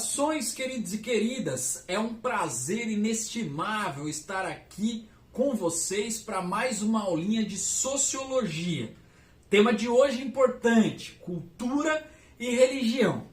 Saudações, queridos e queridas! É um prazer inestimável estar aqui com vocês para mais uma aulinha de Sociologia. Tema de hoje importante: cultura e religião.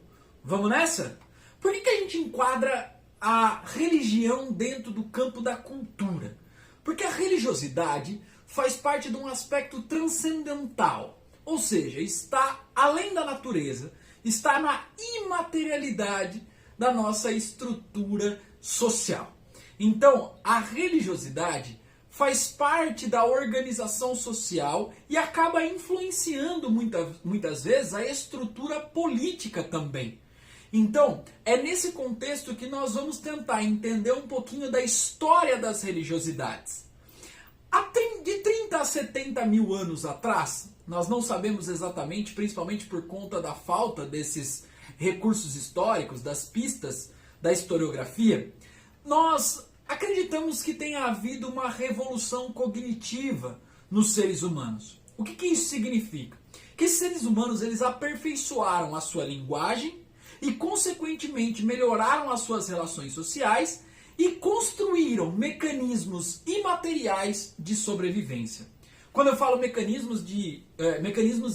Vamos nessa? Por que a gente enquadra a religião dentro do campo da cultura? Porque a religiosidade faz parte de um aspecto transcendental, ou seja, está além da natureza, está na imaterialidade da nossa estrutura social. Então, a religiosidade faz parte da organização social e acaba influenciando muitas vezes a estrutura política também. Então, é nesse contexto que nós vamos tentar entender um pouquinho da história das religiosidades. De 30 a 70 mil anos atrás, nós não sabemos exatamente, principalmente por conta da falta desses recursos históricos, das pistas da historiografia, nós acreditamos que tenha havido uma revolução cognitiva nos seres humanos. O que isso significa? Que esses seres humanos eles aperfeiçoaram a sua linguagem e, consequentemente, melhoraram as suas relações sociais e construíram mecanismos imateriais de sobrevivência. Quando eu falo mecanismos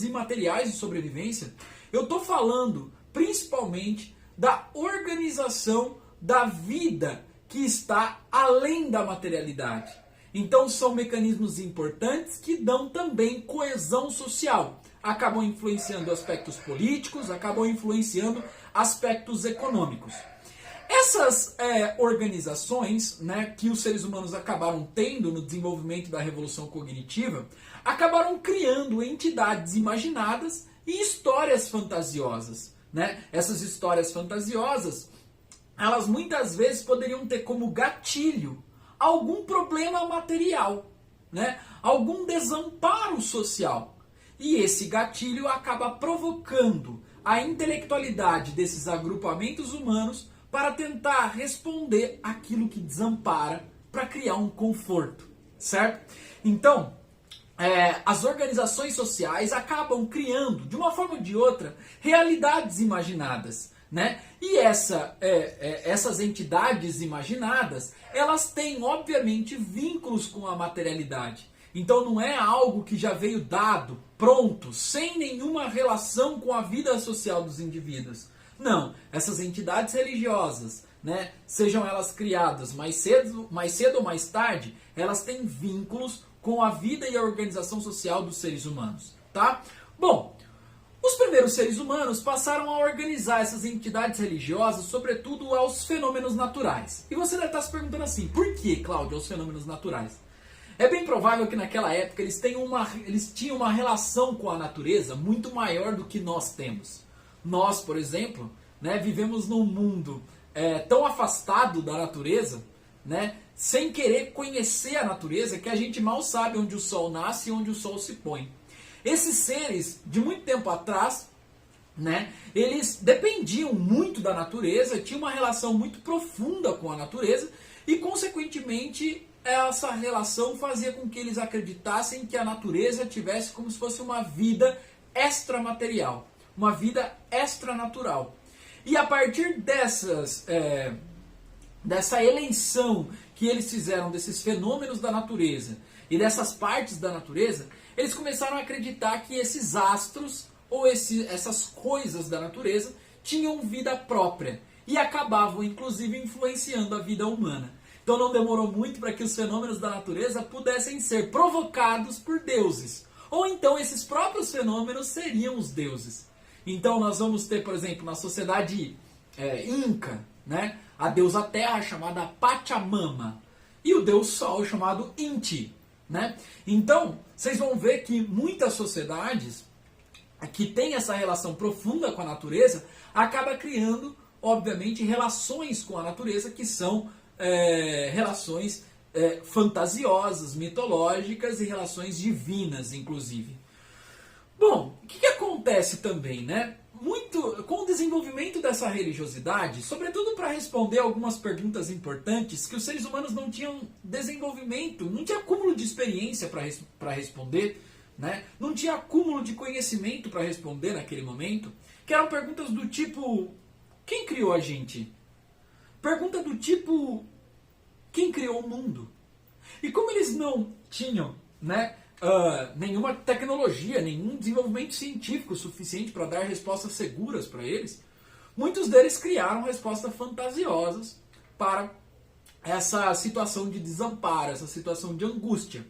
imateriais de sobrevivência, eu estou falando principalmente da organização da vida que está além da materialidade. Então são mecanismos importantes que dão também coesão social. Acabam influenciando aspectos políticos, acabam influenciando aspectos econômicos. Essas organizações, né, que os seres humanos acabaram tendo no desenvolvimento da revolução cognitiva, acabaram criando entidades imaginadas e histórias fantasiosas. Né? Essas histórias fantasiosas, elas muitas vezes poderiam ter como gatilho algum problema material, né? Algum desamparo social. E esse gatilho acaba provocando a intelectualidade desses agrupamentos humanos para tentar responder aquilo que desampara, para criar um conforto, certo? Então, as organizações sociais acabam criando, de uma forma ou de outra, realidades imaginadas, né? E essas entidades imaginadas, elas têm, obviamente, vínculos com a materialidade. Então não é algo que já veio dado, pronto, sem nenhuma relação com a vida social dos indivíduos. Não, essas entidades religiosas, né, sejam elas criadas mais cedo ou mais tarde, elas têm vínculos com a vida e a organização social dos seres humanos, tá? Bom, os primeiros seres humanos passaram a organizar essas entidades religiosas, sobretudo aos fenômenos naturais. E você deve estar se perguntando assim, por que, Cláudio, aos fenômenos naturais? É bem provável que naquela época eles tinham uma relação com a natureza muito maior do que nós temos. Nós, por exemplo, né, vivemos num mundo tão afastado da natureza, né, sem querer conhecer a natureza, que a gente mal sabe onde o sol nasce e onde o sol se põe. Esses seres, de muito tempo atrás, né, eles dependiam muito da natureza, tinham uma relação muito profunda com a natureza e, consequentemente, essa relação fazia com que eles acreditassem que a natureza tivesse como se fosse uma vida extramaterial, uma vida extranatural. E a partir dessa eleição que eles fizeram desses fenômenos da natureza e dessas partes da natureza, eles começaram a acreditar que esses astros ou essas coisas da natureza tinham vida própria e acabavam inclusive influenciando a vida humana. Então não demorou muito para que os fenômenos da natureza pudessem ser provocados por deuses. Ou então esses próprios fenômenos seriam os deuses. Então nós vamos ter, por exemplo, na sociedade Inca, né, a deusa terra chamada Pachamama e o deus sol chamado Inti. Né? Então, vocês vão ver que muitas sociedades que têm essa relação profunda com a natureza acabam criando, obviamente, relações com a natureza que são relações fantasiosas, mitológicas e relações divinas, inclusive. Bom, o que acontece também, né? Com o desenvolvimento dessa religiosidade, sobretudo para responder algumas perguntas importantes que os seres humanos não tinham desenvolvimento, não tinha acúmulo de experiência para responder, né? Não tinha acúmulo de conhecimento para responder naquele momento, que eram perguntas do tipo: o quem criou a gente? Pergunta do tipo, quem criou o mundo? E como eles não tinham, né, nenhuma tecnologia, nenhum desenvolvimento científico suficiente para dar respostas seguras para eles, muitos deles criaram respostas fantasiosas para essa situação de desamparo, essa situação de angústia.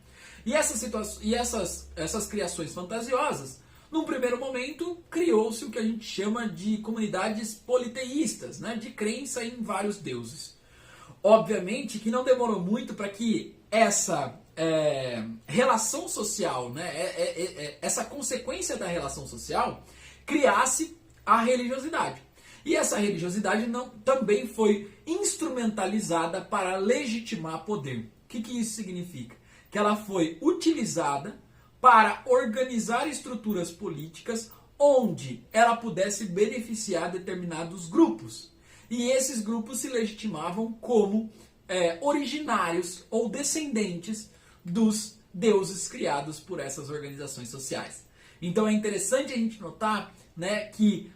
E essas criações fantasiosas, num primeiro momento, criou-se o que a gente chama de comunidades politeístas, né, de crença em vários deuses. Obviamente que não demorou muito para que essa relação social, né, essa consequência da relação social, criasse a religiosidade. E essa religiosidade também foi instrumentalizada para legitimar poder. O que isso significa? Que ela foi utilizada para organizar estruturas políticas onde ela pudesse beneficiar determinados grupos. E esses grupos se legitimavam como originários ou descendentes dos deuses criados por essas organizações sociais. Então é interessante a gente notar, né, que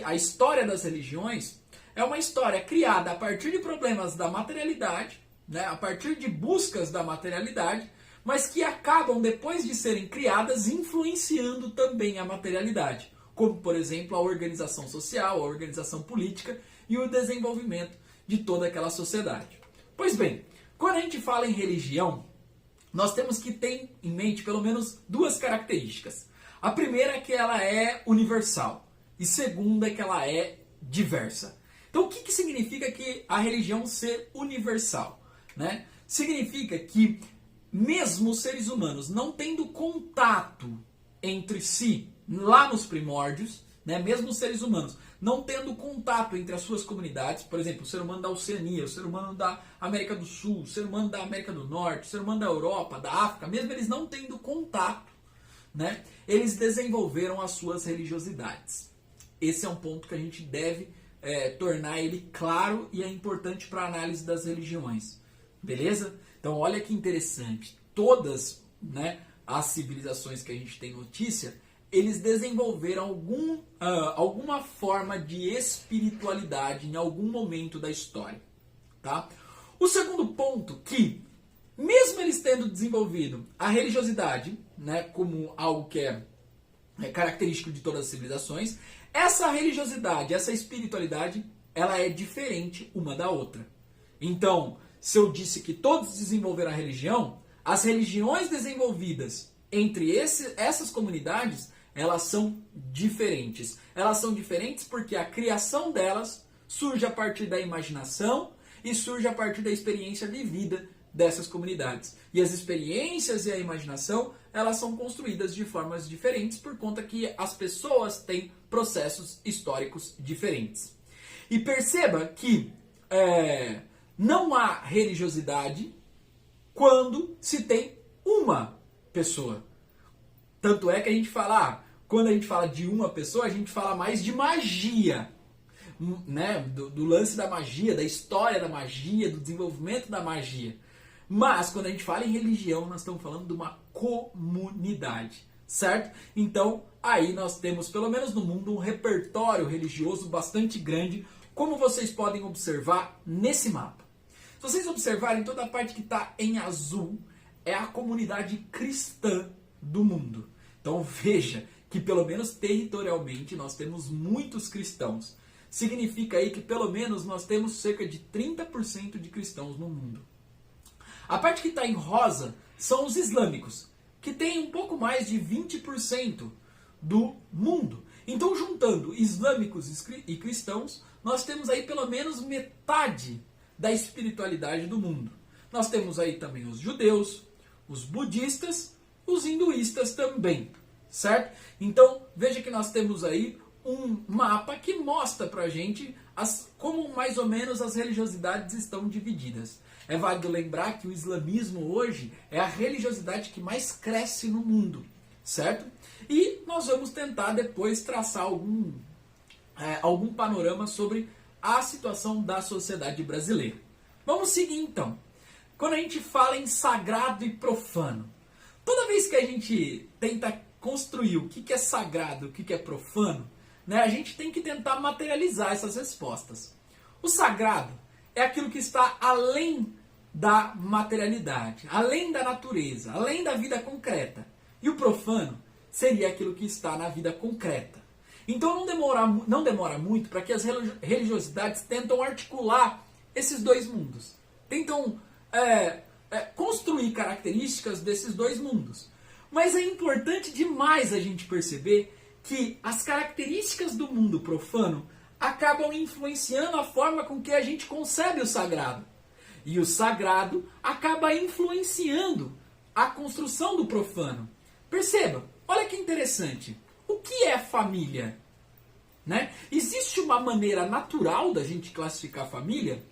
a história das religiões é uma história criada a partir de problemas da materialidade, né, a partir de buscas da materialidade, mas que acabam, depois de serem criadas, influenciando também a materialidade, como, por exemplo, a organização social, a organização política e o desenvolvimento de toda aquela sociedade. Pois bem, quando a gente fala em religião, nós temos que ter em mente pelo menos duas características. A primeira é que ela é universal e segunda é que ela é diversa. Então, o que significa que a religião ser universal, né? Significa que mesmo os seres humanos não tendo contato entre si lá nos primórdios, né, mesmo os seres humanos não tendo contato entre as suas comunidades, por exemplo, o ser humano da Oceania, o ser humano da América do Sul, o ser humano da América do Norte, o ser humano da Europa, da África, mesmo eles não tendo contato, né, eles desenvolveram as suas religiosidades. Esse é um ponto que a gente deve tornar ele claro e é importante para a análise das religiões. Beleza? Então olha que interessante. Todas, né, as civilizações que a gente tem notícia, eles desenvolveram alguma forma de espiritualidade em algum momento da história. Tá? O segundo ponto que, mesmo eles tendo desenvolvido a religiosidade, né, como algo que é característico de todas as civilizações, essa religiosidade, essa espiritualidade, ela é diferente uma da outra. Então, se eu disse que todos desenvolveram a religião, as religiões desenvolvidas entre essas comunidades, elas são diferentes. Elas são diferentes porque a criação delas surge a partir da imaginação e surge a partir da experiência vivida dessas comunidades. E as experiências e a imaginação, elas são construídas de formas diferentes por conta que as pessoas têm processos históricos diferentes. E perceba que não há religiosidade quando se tem uma pessoa. Tanto é que a gente fala, quando a gente fala de uma pessoa, a gente fala mais de magia, né? Do lance da magia, da história da magia, do desenvolvimento da magia. Mas quando a gente fala em religião, nós estamos falando de uma comunidade, certo? Então, aí nós temos, pelo menos no mundo, um repertório religioso bastante grande, como vocês podem observar nesse mapa. Se vocês observarem, toda a parte que está em azul é a comunidade cristã do mundo. Então veja que pelo menos territorialmente nós temos muitos cristãos. Significa aí que pelo menos nós temos cerca de 30% de cristãos no mundo. A parte que está em rosa são os islâmicos, que tem um pouco mais de 20% do mundo. Então, juntando islâmicos e cristãos, nós temos aí pelo menos metade da espiritualidade do mundo. Nós temos aí também os judeus, os budistas, os hinduístas também, certo? Então, veja que nós temos aí um mapa que mostra pra gente como mais ou menos as religiosidades estão divididas. É válido lembrar que o islamismo hoje é a religiosidade que mais cresce no mundo, certo? E nós vamos tentar depois traçar algum panorama sobre a situação da sociedade brasileira. Vamos seguir então. Quando a gente fala em sagrado e profano, toda vez que a gente tenta construir o que é sagrado e o que é profano, né, a gente tem que tentar materializar essas respostas. O sagrado é aquilo que está além da materialidade, além da natureza, além da vida concreta. E o profano seria aquilo que está na vida concreta. Então não demora muito para que as religiosidades tentam articular esses dois mundos. Tentam construir características desses dois mundos. Mas é importante demais a gente perceber que as características do mundo profano acabam influenciando a forma com que a gente concebe o sagrado. E o sagrado acaba influenciando a construção do profano. Perceba, olha que interessante. O que é família? Né? Existe uma maneira natural da gente classificar a família?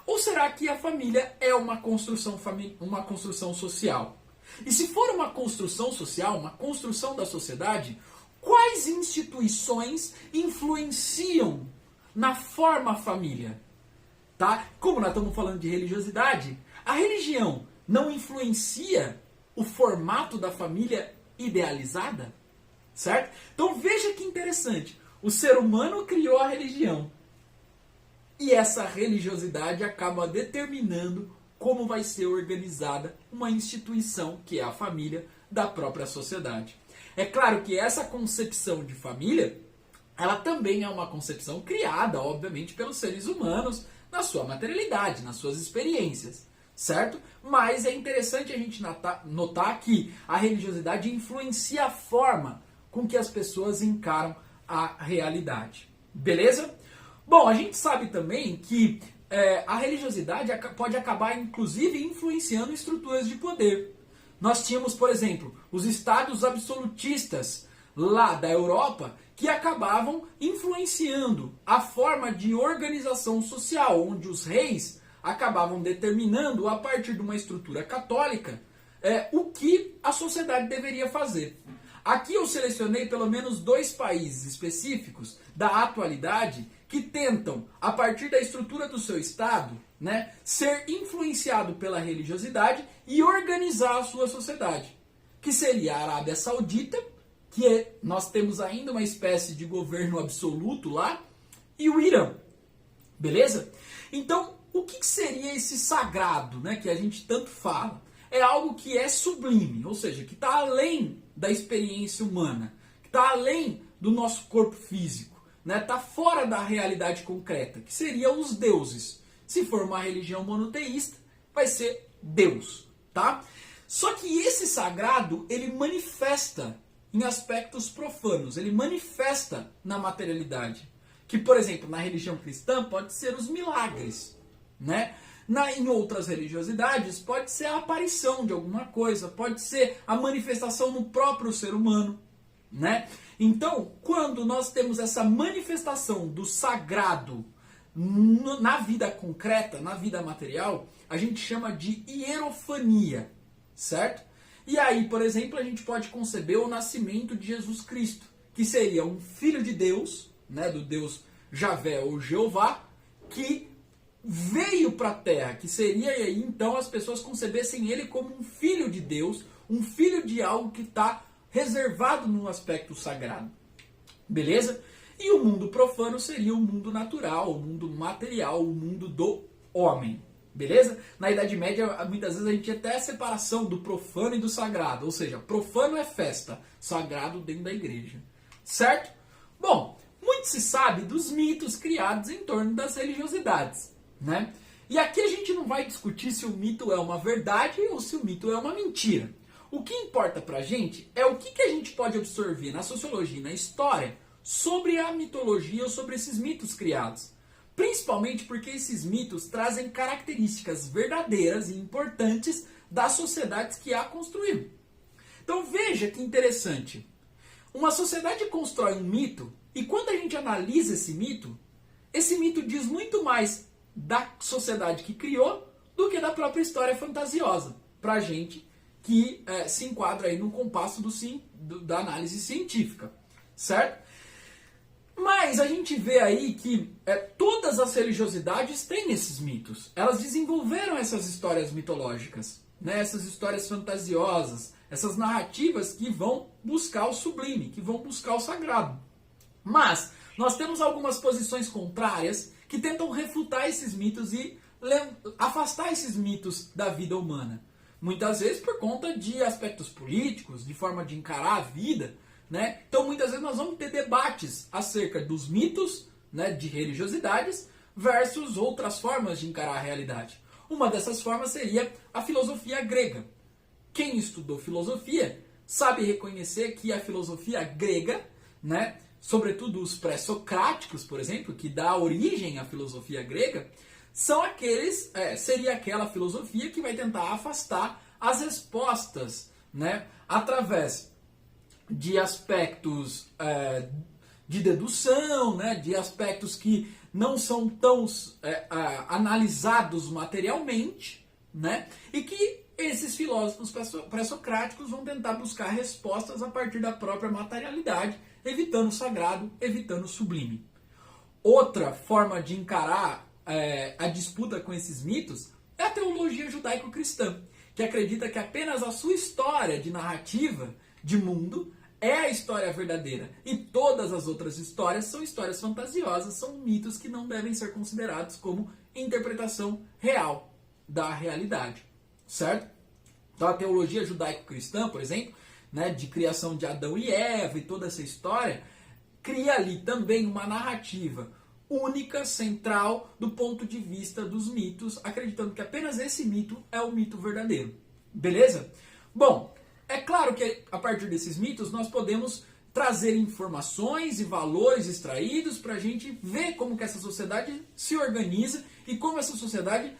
Ou será que a família é uma construção social? E se for uma construção social, uma construção da sociedade, quais instituições influenciam na forma família? Tá? Como nós estamos falando de religiosidade, a religião não influencia o formato da família idealizada? Certo? Então veja que interessante. O ser humano criou a religião. E essa religiosidade acaba determinando como vai ser organizada uma instituição, que é a família, da própria sociedade. É claro que essa concepção de família, ela também é uma concepção criada, obviamente, pelos seres humanos, na sua materialidade, nas suas experiências, certo? Mas é interessante a gente notar que a religiosidade influencia a forma com que as pessoas encaram a realidade. Beleza? Bom, a gente sabe também que a religiosidade pode acabar, inclusive, influenciando estruturas de poder. Nós tínhamos, por exemplo, os estados absolutistas lá da Europa que acabavam influenciando a forma de organização social, onde os reis acabavam determinando, a partir de uma estrutura católica, o que a sociedade deveria fazer. Aqui eu selecionei pelo menos 2 países específicos da atualidade que tentam, a partir da estrutura do seu Estado, né, ser influenciado pela religiosidade e organizar a sua sociedade. Que seria a Arábia Saudita, que nós temos ainda uma espécie de governo absoluto lá, e o Irã. Beleza? Então, o que seria esse sagrado, né, que a gente tanto fala? É algo que é sublime, ou seja, que está além da experiência humana, que está além do nosso corpo físico, né? Está fora da realidade concreta, que seriam os deuses. Se for uma religião monoteísta, vai ser Deus, tá? Só que esse sagrado, ele manifesta em aspectos profanos, ele manifesta na materialidade. Que, por exemplo, na religião cristã pode ser os milagres, né? Em outras religiosidades pode ser a aparição de alguma coisa, pode ser a manifestação no próprio ser humano, né? Então, quando nós temos essa manifestação do sagrado na vida concreta, na vida material, a gente chama de hierofania, certo? E aí, por exemplo, a gente pode conceber o nascimento de Jesus Cristo, que seria um filho de Deus, né, do Deus Javé ou Jeová, que veio para a Terra, que seria aí então as pessoas concebessem ele como um filho de Deus, um filho de algo que está reservado no aspecto sagrado. Beleza? E o mundo profano seria o mundo natural, o mundo material, o mundo do homem. Beleza? Na Idade Média, muitas vezes a gente tinha até a separação do profano e do sagrado. Ou seja, profano é festa, sagrado dentro da igreja. Certo? Bom, muito se sabe dos mitos criados em torno das religiosidades, né? E aqui a gente não vai discutir se o mito é uma verdade ou se o mito é uma mentira. O que importa pra gente é o que a gente pode absorver na sociologia e na história sobre a mitologia ou sobre esses mitos criados. Principalmente porque esses mitos trazem características verdadeiras e importantes das sociedades que a construíram. Então veja que interessante. Uma sociedade constrói um mito e quando a gente analisa esse mito diz muito mais da sociedade que criou do que da própria história fantasiosa pra gente que se enquadra aí no compasso da análise científica, certo? Mas a gente vê aí que todas as religiosidades têm esses mitos. Elas desenvolveram essas histórias mitológicas, né? Essas histórias fantasiosas, essas narrativas que vão buscar o sublime, que vão buscar o sagrado. Mas nós temos algumas posições contrárias que tentam refutar esses mitos e afastar esses mitos da vida humana. Muitas vezes por conta de aspectos políticos, de forma de encarar a vida, né? Então muitas vezes nós vamos ter debates acerca dos mitos, né, de religiosidades versus outras formas de encarar a realidade. Uma dessas formas seria a filosofia grega. Quem estudou filosofia sabe reconhecer que a filosofia grega, né, sobretudo os pré-socráticos, por exemplo, que dá origem à filosofia grega, são aqueles, seria aquela filosofia que vai tentar afastar as respostas, né, através de aspectos de dedução, né, de aspectos que não são tão analisados materialmente, né, e que esses filósofos pré-socráticos vão tentar buscar respostas a partir da própria materialidade, evitando o sagrado, evitando o sublime. Outra forma de encarar a disputa com esses mitos é a teologia judaico-cristã, que acredita que apenas a sua história de narrativa de mundo é a história verdadeira e todas as outras histórias são histórias fantasiosas, são mitos que não devem ser considerados como interpretação real da realidade, certo? Então a teologia judaico-cristã, por exemplo, né, de criação de Adão e Eva e toda essa história, cria ali também uma narrativa única, central, do ponto de vista dos mitos, acreditando que apenas esse mito é o mito verdadeiro. Beleza? Bom, é claro que a partir desses mitos nós podemos trazer informações e valores extraídos para a gente ver como que essa sociedade se organiza e como essa sociedade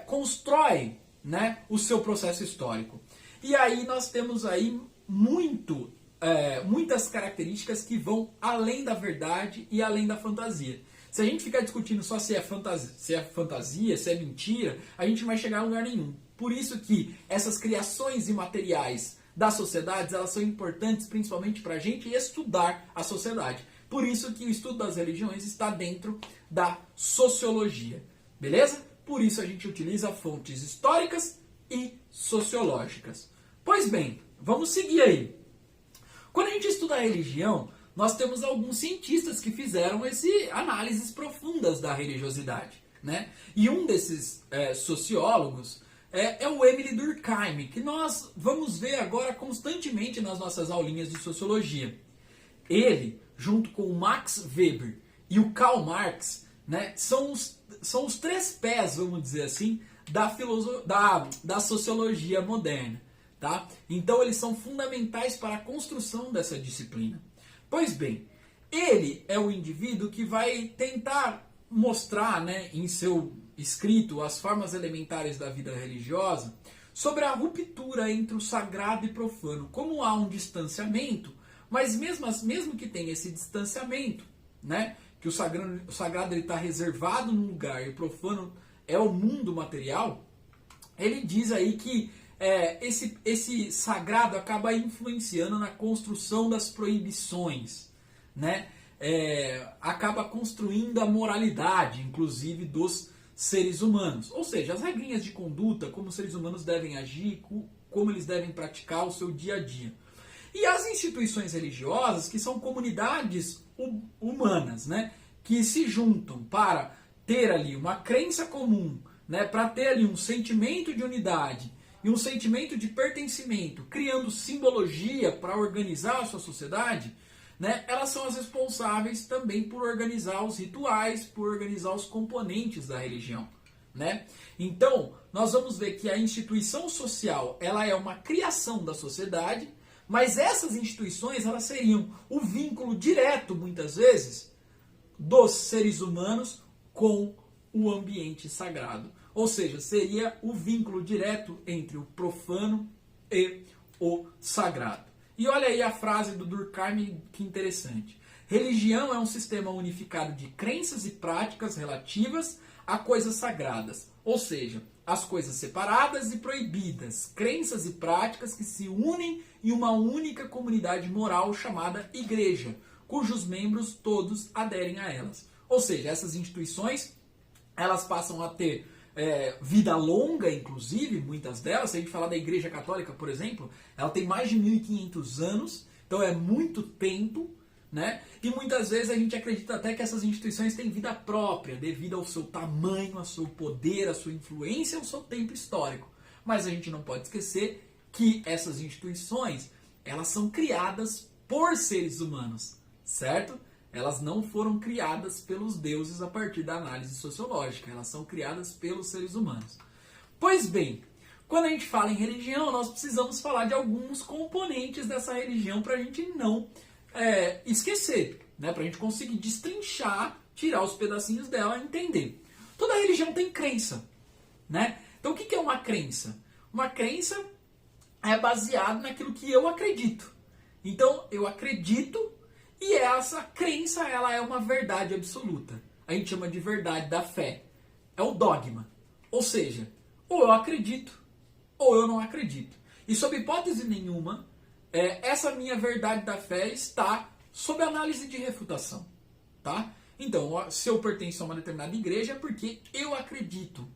constrói, né, o seu processo histórico. E aí nós temos aí muitas características que vão além da verdade e além da fantasia. Se a gente ficar discutindo só se é fantasia, se é mentira, a gente não vai chegar a lugar nenhum. Por isso que essas criações imateriais das sociedades, elas são importantes principalmente para a gente estudar a sociedade. Por isso que o estudo das religiões está dentro da sociologia. Beleza? Por isso a gente utiliza fontes históricas e sociológicas. Pois bem, vamos seguir aí. Quando a gente estuda a religião, nós temos alguns cientistas que fizeram análises profundas da religiosidade, né? E um desses sociólogos é o Émile Durkheim, que nós vamos ver agora constantemente nas nossas aulinhas de sociologia. Ele, junto com o Max Weber e o Karl Marx, né, são os três pés, vamos dizer assim, da sociologia moderna. Tá? Então eles são fundamentais para a construção dessa disciplina. Pois bem, ele é o indivíduo que vai tentar mostrar, né, em seu escrito as formas elementares da vida religiosa sobre a ruptura entre o sagrado e profano, como há um distanciamento, mas mesmo que tenha esse distanciamento, né, que o sagrado está reservado num lugar e o profano é o mundo material, ele diz aí que esse sagrado acaba influenciando na construção das proibições, né? Acaba construindo a moralidade, inclusive, dos seres humanos. Ou seja, as regrinhas de conduta, como os seres humanos devem agir, como eles devem praticar o seu dia a dia. E as instituições religiosas, que são comunidades humanas, né? Que se juntam para ter ali uma crença comum, né? Para ter ali um sentimento de unidade e um sentimento de pertencimento, criando simbologia para organizar a sua sociedade, né, elas são as responsáveis também por organizar os rituais, por organizar os componentes da religião. Né? Então, nós vamos ver que a instituição social ela é uma criação da sociedade, mas essas instituições elas seriam o vínculo direto, muitas vezes, dos seres humanos com o ambiente sagrado. Ou seja, seria o vínculo direto entre o profano e o sagrado. E olha aí a frase do Durkheim, que interessante. Religião é um sistema unificado de crenças e práticas relativas a coisas sagradas. Ou seja, as coisas separadas e proibidas. Crenças e práticas que se unem em uma única comunidade moral chamada igreja, cujos membros todos aderem a elas. Ou seja, essas instituições elas passam a ter vida longa, inclusive, muitas delas. Se a gente falar da Igreja Católica, por exemplo, ela tem mais de 1.500 anos, então é muito tempo, né? E muitas vezes a gente acredita até que essas instituições têm vida própria, devido ao seu tamanho, ao seu poder, à sua influência, ao seu tempo histórico. Mas a gente não pode esquecer que essas instituições, elas são criadas por seres humanos, certo? Elas não foram criadas pelos deuses a partir da análise sociológica, elas são criadas pelos seres humanos. Pois bem, quando a gente fala em religião, nós precisamos falar de alguns componentes dessa religião para a gente não esquecer, né? Para a gente conseguir destrinchar, tirar os pedacinhos dela e entender. Toda religião tem crença, né? Então o que é uma crença? Uma crença é baseada naquilo que eu acredito. Então eu acredito e essa crença ela é uma verdade absoluta. A gente chama de verdade da fé. É o dogma. Ou seja, ou eu acredito ou eu não acredito. E sob hipótese nenhuma, essa minha verdade da fé está sob análise de refutação. Tá? Então, se eu pertenço a uma determinada igreja é porque eu acredito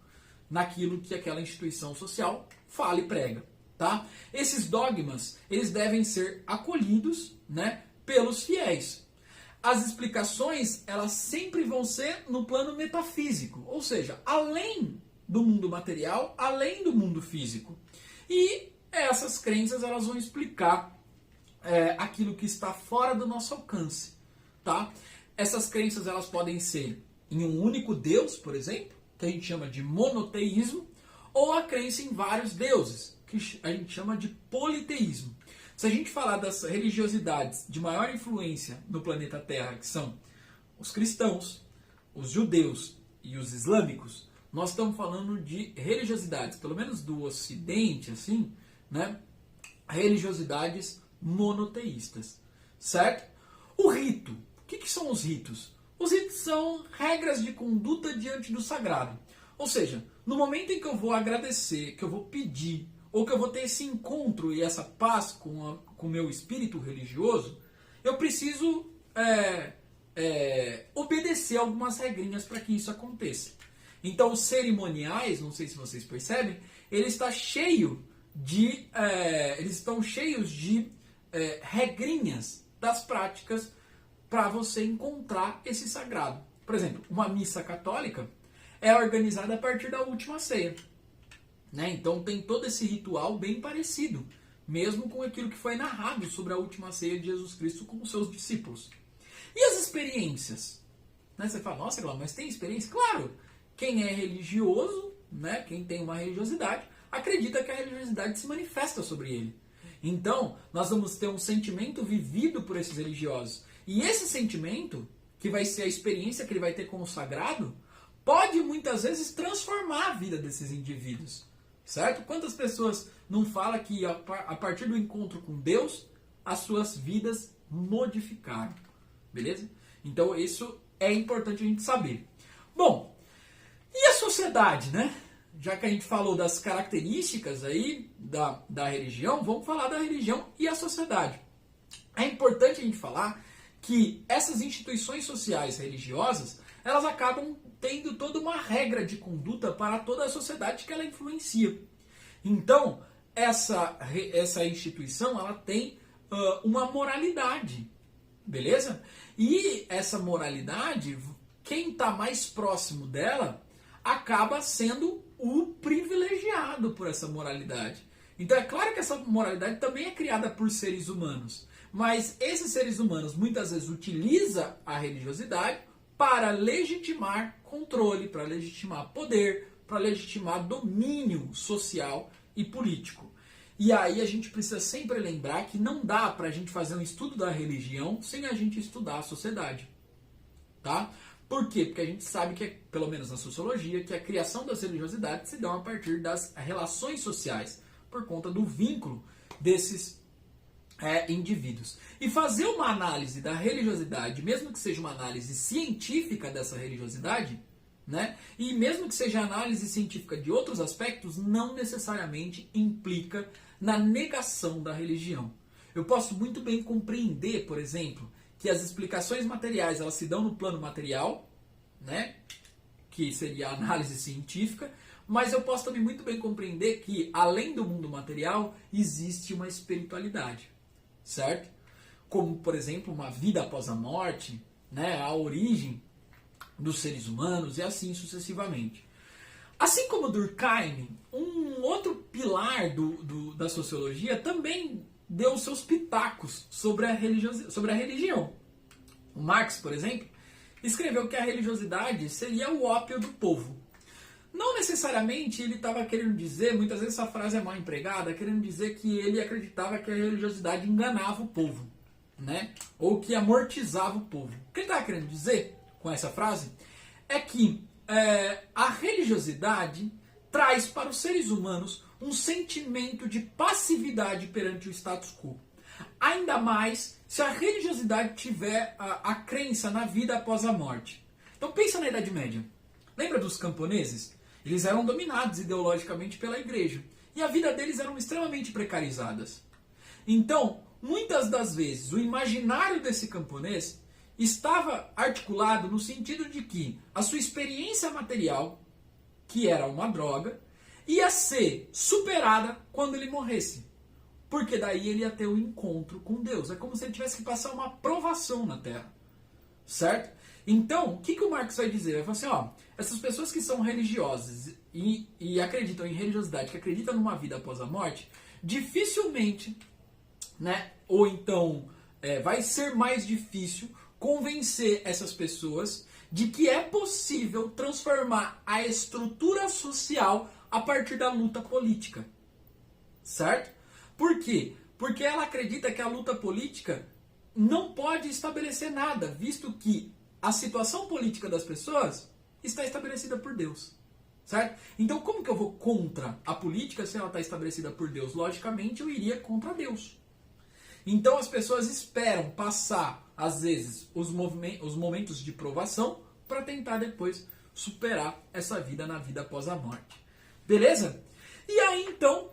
naquilo que aquela instituição social fala e prega. Tá? Esses dogmas eles devem ser acolhidos, né, pelos fiéis. As explicações elas sempre vão ser no plano metafísico, ou seja, além do mundo material, além do mundo físico. E essas crenças elas vão explicar aquilo que está fora do nosso alcance. Tá? Essas crenças elas podem ser em um único Deus, por exemplo, que a gente chama de monoteísmo, ou a crença em vários deuses, que a gente chama de politeísmo. Se a gente falar das religiosidades de maior influência no planeta Terra, que são os cristãos, os judeus e os islâmicos, nós estamos falando de religiosidades, pelo menos do Ocidente, assim, né? Religiosidades monoteístas, certo? O rito. O que são os ritos? Os ritos são regras de conduta diante do sagrado. Ou seja, no momento em que eu vou agradecer, que eu vou pedir, ou que eu vou ter esse encontro e essa paz com o meu espírito religioso, eu preciso obedecer algumas regrinhas para que isso aconteça. Então, os cerimoniais, não sei se vocês percebem, eles estão cheios de regrinhas das práticas para você encontrar esse sagrado. Por exemplo, uma missa católica é organizada a partir da última ceia. Né? Então tem todo esse ritual bem parecido, mesmo com aquilo que foi narrado sobre a última ceia de Jesus Cristo com os seus discípulos. E as experiências? Né? Você fala, nossa, mas tem experiência? Claro! Quem é religioso, né? Quem tem uma religiosidade, acredita que a religiosidade se manifesta sobre ele. Então, nós vamos ter um sentimento vivido por esses religiosos. E esse sentimento, que vai ser a experiência que ele vai ter com o sagrado, pode muitas vezes transformar a vida desses indivíduos. Certo? Quantas pessoas não falam que a partir do encontro com Deus, as suas vidas modificaram. Beleza? Então isso é importante a gente saber. Bom, e a sociedade, né? Já que a gente falou das características aí da religião, vamos falar da religião e a sociedade. É importante a gente falar que essas instituições sociais religiosas, elas acabam tendo toda uma regra de conduta para toda a sociedade que ela influencia. Então, essa instituição ela tem uma moralidade, beleza? E essa moralidade, quem está mais próximo dela, acaba sendo o privilegiado por essa moralidade. Então é claro que essa moralidade também é criada por seres humanos, mas esses seres humanos muitas vezes utilizam a religiosidade para legitimar controle, para legitimar poder, para legitimar domínio social e político. E aí a gente precisa sempre lembrar que não dá para a gente fazer um estudo da religião sem a gente estudar a sociedade. Tá? Por quê? Porque a gente sabe que, pelo menos na sociologia, que a criação das religiosidades se dá a partir das relações sociais, por conta do vínculo desses indivíduos. E fazer uma análise da religiosidade, mesmo que seja uma análise científica dessa religiosidade, né, e mesmo que seja análise científica de outros aspectos, não necessariamente implica na negação da religião. Eu posso muito bem compreender, por exemplo, que as explicações materiais elas se dão no plano material, né, que seria a análise científica, mas eu posso também muito bem compreender que, além do mundo material, existe uma espiritualidade, certo? como, por exemplo, uma vida após a morte, né, a origem dos seres humanos e assim sucessivamente. Assim como Durkheim, um outro pilar da sociologia também deu seus pitacos sobre a religião. O Marx, por exemplo, escreveu que a religiosidade seria o ópio do povo. Não necessariamente ele estava querendo dizer, muitas vezes essa frase é mal empregada, querendo dizer que ele acreditava que a religiosidade enganava o povo, né? Ou que amortizava o povo. O que ele estava querendo dizer com essa frase é que a religiosidade traz para os seres humanos um sentimento de passividade perante o status quo. Ainda mais se a religiosidade tiver a crença na vida após a morte. Então pensa na Idade Média. Lembra dos camponeses? Eles eram dominados ideologicamente pela igreja. E a vida deles eram extremamente precarizadas. Então, muitas das vezes, o imaginário desse camponês estava articulado no sentido de que a sua experiência material, que era uma droga, ia ser superada quando ele morresse. Porque daí ele ia ter um encontro com Deus. É como se ele tivesse que passar uma provação na Terra. Certo? Então, o que o Marx vai dizer? Ele vai falar assim, essas pessoas que são religiosas e acreditam em religiosidade, que acreditam numa vida após a morte, dificilmente, né, ou então vai ser mais difícil convencer essas pessoas de que é possível transformar a estrutura social a partir da luta política. Certo? Por quê? Porque ela acredita que a luta política não pode estabelecer nada, visto que a situação política das pessoas está estabelecida por Deus. Certo? Então como que eu vou contra a política se ela está estabelecida por Deus? Logicamente eu iria contra Deus. Então as pessoas esperam passar, às vezes, os momentos de provação para tentar depois superar essa vida na vida após a morte. Beleza? E aí então,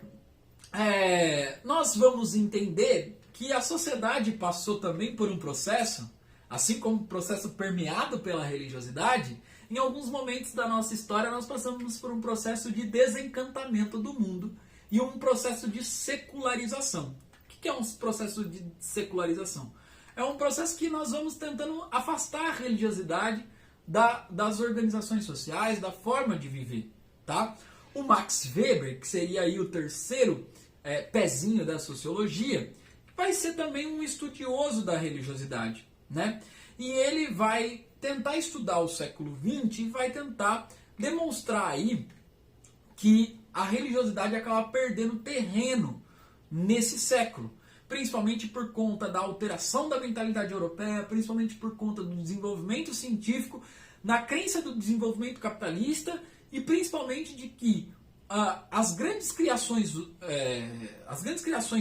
nós vamos entender que a sociedade passou também por um processo, assim como um processo permeado pela religiosidade. Em alguns momentos da nossa história nós passamos por um processo de desencantamento do mundo e um processo de secularização. O que é um processo de secularização? É um processo que nós vamos tentando afastar a religiosidade das organizações sociais, da forma de viver. Tá? O Max Weber, que seria aí o terceiro pezinho da sociologia, vai ser também um estudioso da religiosidade, né? E ele vai tentar estudar o século XX e vai tentar demonstrar aí que a religiosidade acaba perdendo terreno nesse século, principalmente por conta da alteração da mentalidade europeia, principalmente por conta do desenvolvimento científico, na crença do desenvolvimento capitalista e principalmente de que as grandes criações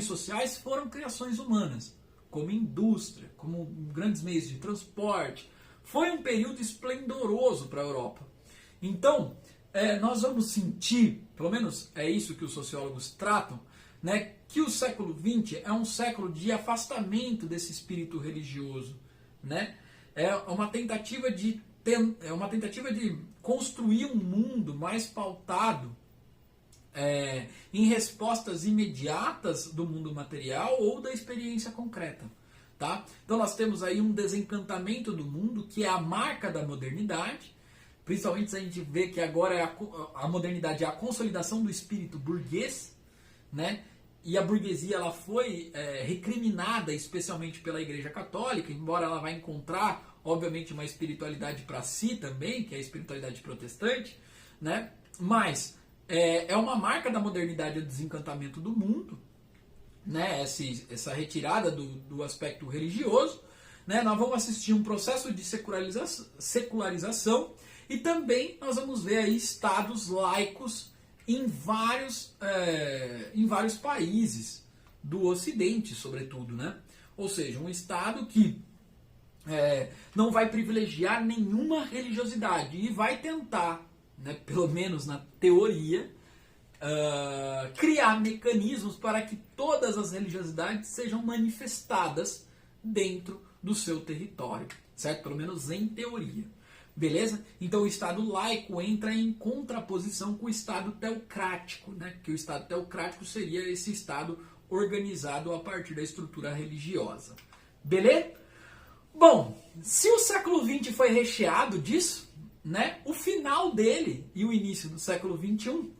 sociais foram criações humanas, como indústria, como grandes meios de transporte. Foi um período esplendoroso para a Europa. Então, nós vamos sentir, pelo menos é isso que os sociólogos tratam, né, que o século XX é um século de afastamento desse espírito religioso. Né? É uma tentativa de construir um mundo mais pautado em respostas imediatas do mundo material ou da experiência concreta. Tá? Então nós temos aí um desencantamento do mundo, que é a marca da modernidade, principalmente se a gente vê que agora a modernidade é a consolidação do espírito burguês, né? E a burguesia ela foi recriminada especialmente pela Igreja Católica, embora ela vai encontrar, obviamente, uma espiritualidade para si também, que é a espiritualidade protestante, né? Mas é uma marca da modernidade o desencantamento do mundo, né? Essa retirada do aspecto religioso. Né? Nós vamos assistir um processo de secularização e também nós vamos ver aí estados laicos em vários países do Ocidente, sobretudo. Né? Ou seja, um estado que não vai privilegiar nenhuma religiosidade e vai tentar, né, pelo menos na teoria, criar mecanismos para que todas as religiosidades sejam manifestadas dentro do seu território, certo? Pelo menos em teoria. Beleza? Então o Estado laico entra em contraposição com o Estado teocrático, né? Que o Estado teocrático seria esse Estado organizado a partir da estrutura religiosa. Beleza? Bom, se o século XX foi recheado disso, né, o final dele e o início do século XXI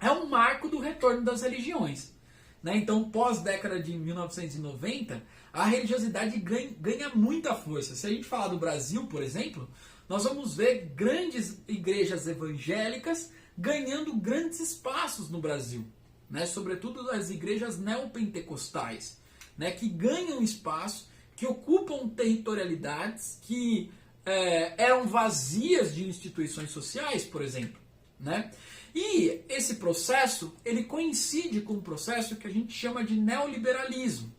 é um marco do retorno das religiões. Né? Então, pós-década de 1990, a religiosidade ganha muita força. Se a gente falar do Brasil, por exemplo, nós vamos ver grandes igrejas evangélicas ganhando grandes espaços no Brasil. Né? Sobretudo as igrejas neopentecostais, né? Que ganham espaço, que ocupam territorialidades que eram vazias de instituições sociais, por exemplo. Né? E esse processo, ele coincide com um processo que a gente chama de neoliberalismo,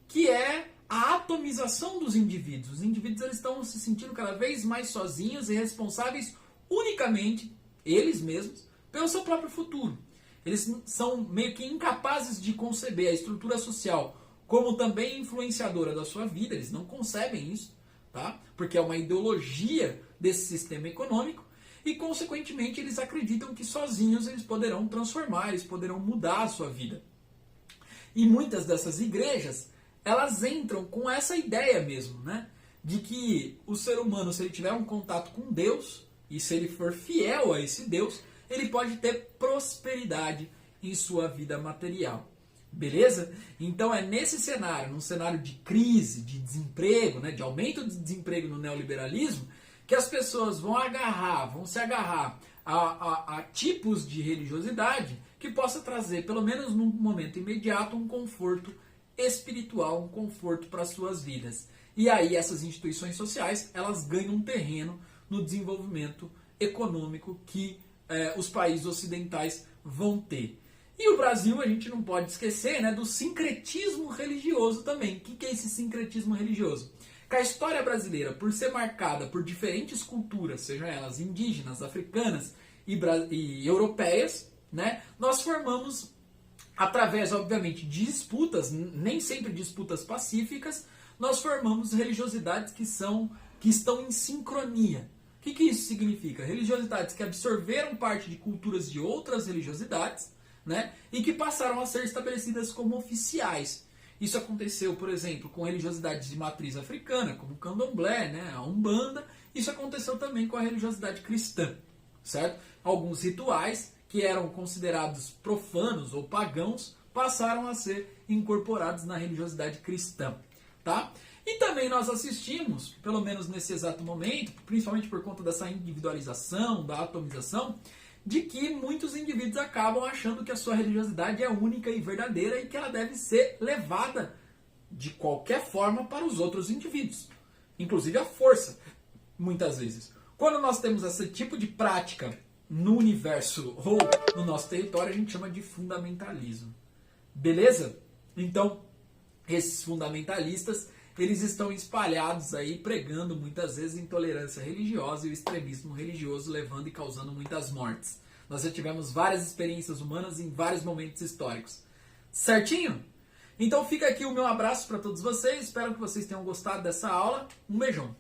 que é a atomização dos indivíduos. Os indivíduos eles estão se sentindo cada vez mais sozinhos e responsáveis unicamente, eles mesmos, pelo seu próprio futuro. Eles são meio que incapazes de conceber a estrutura social como também influenciadora da sua vida, eles não concebem isso, tá? Porque é uma ideologia desse sistema econômico e, consequentemente, eles acreditam que sozinhos eles poderão transformar, eles poderão mudar a sua vida. E muitas dessas igrejas, elas entram com essa ideia mesmo, né? De que o ser humano, se ele tiver um contato com Deus, e se ele for fiel a esse Deus, ele pode ter prosperidade em sua vida material. Beleza? Então é nesse cenário, num cenário de crise, de desemprego, né, de aumento de desemprego no neoliberalismo, que as pessoas vão se agarrar a tipos de religiosidade que possa trazer, pelo menos num momento imediato, um conforto espiritual, um conforto para as suas vidas. E aí essas instituições sociais, elas ganham um terreno no desenvolvimento econômico que os países ocidentais vão ter. E o Brasil, a gente não pode esquecer, né, do sincretismo religioso também. O que é esse sincretismo religioso? Que a história brasileira, por ser marcada por diferentes culturas, sejam elas indígenas, africanas e europeias, né, nós formamos, através, obviamente, de disputas, nem sempre disputas pacíficas, nós formamos religiosidades que estão em sincronia. O que isso significa? Religiosidades que absorveram parte de culturas de outras religiosidades, né, e que passaram a ser estabelecidas como oficiais. Isso aconteceu, por exemplo, com religiosidades de matriz africana, como o candomblé, né, a umbanda. Isso aconteceu também com a religiosidade cristã, certo? Alguns rituais que eram considerados profanos ou pagãos passaram a ser incorporados na religiosidade cristã, tá? E também nós assistimos, pelo menos nesse exato momento, principalmente por conta dessa individualização, da atomização, de que muitos indivíduos acabam achando que a sua religiosidade é única e verdadeira e que ela deve ser levada de qualquer forma para os outros indivíduos, inclusive à força, muitas vezes. Quando nós temos esse tipo de prática no universo ou no nosso território, a gente chama de fundamentalismo. Beleza? Então, esses fundamentalistas, eles estão espalhados aí pregando muitas vezes intolerância religiosa e o extremismo religioso, levando e causando muitas mortes. Nós já tivemos várias experiências humanas em vários momentos históricos. Certinho? Então fica aqui o meu abraço para todos vocês. Espero que vocês tenham gostado dessa aula. Um beijão.